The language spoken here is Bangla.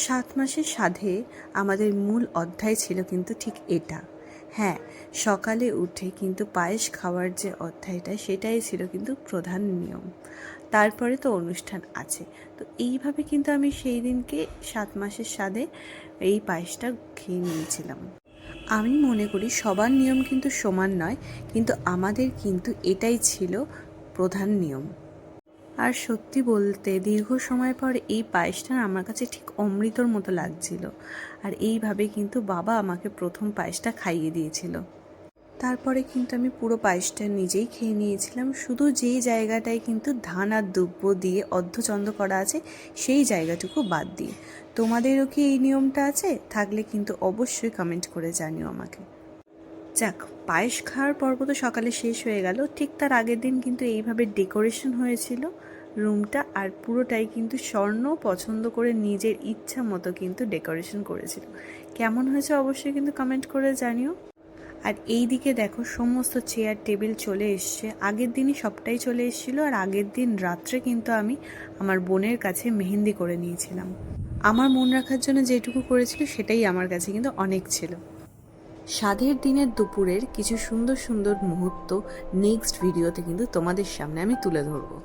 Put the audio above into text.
7 মাসের সাধে আমাদের মূল অধ্যায় ছিল কিন্তু ঠিক এটা। হ্যাঁ, সকালে উঠে কিন্তু পায়েস খাওয়ার যে অধ্যায়টা সেটাই ছিল কিন্তু প্রধান নিয়ম। তারপরে তো অনুষ্ঠান আছে। তো এইভাবে কিন্তু আমি সেই দিনকে 7 মাসের সাধে এই পায়েসটা খেয়ে নিয়েছিলাম। আমি মনে করি সবার নিয়ম কিন্তু সমান নয়, কিন্তু আমাদের কিন্তু এটাই ছিল প্রধান নিয়ম। আর সত্যি বলতে দীর্ঘ সময় পর এই পায়েসটা আমার কাছে ঠিক অমৃতর মতো লাগছিল। আর এইভাবে কিন্তু বাবা আমাকে প্রথম পায়েসটা খাইয়ে দিয়েছিল। তারপরে কিন্তু আমি পুরো পায়েসটা নিজেই খেয়ে নিয়েছিলাম, শুধু যেই জায়গাটায় কিন্তু ধান আর দুব্য দিয়ে অর্ধচন্দ্র করা আছে সেই জায়গাটুকু বাদ দিয়ে। তোমাদেরও কি এই নিয়মটা আছে? থাকলে কিন্তু অবশ্যই কমেন্ট করে জানিও আমাকে। যাক, পায়েস খাওয়ার পর্ব তো সকালে শেষ হয়ে গেল। ঠিক তার আগের দিন কিন্তু এইভাবে ডেকোরেশন হয়েছিল রুমটা, আর পুরোটাই কিন্তু স্বর্ণ পছন্দ করে নিজের ইচ্ছা মতো কিন্তু ডেকোরেশন করেছিল। কেমন হয়েছে অবশ্যই কিন্তু কমেন্ট করে জানিও। আর এই দিকে দেখো সমস্ত চেয়ার টেবিল চলে এসছে, আগের দিনই সবটাই চলে এসেছিলো। আর আগের দিন রাত্রে কিন্তু আমি আমার বোনের কাছে মেহেন্দি করে নিয়েছিলাম। আমার মন রাখার জন্য যেটুকু করেছিল সেটাই আমার কাছে কিন্তু অনেক ছিল। স্বাদের দিনের দুপুরের কিছু সুন্দর সুন্দর মুহূর্ত নেক্সট ভিডিওতে কিন্তু তোমাদের সামনে আমি তুলে ধরবো।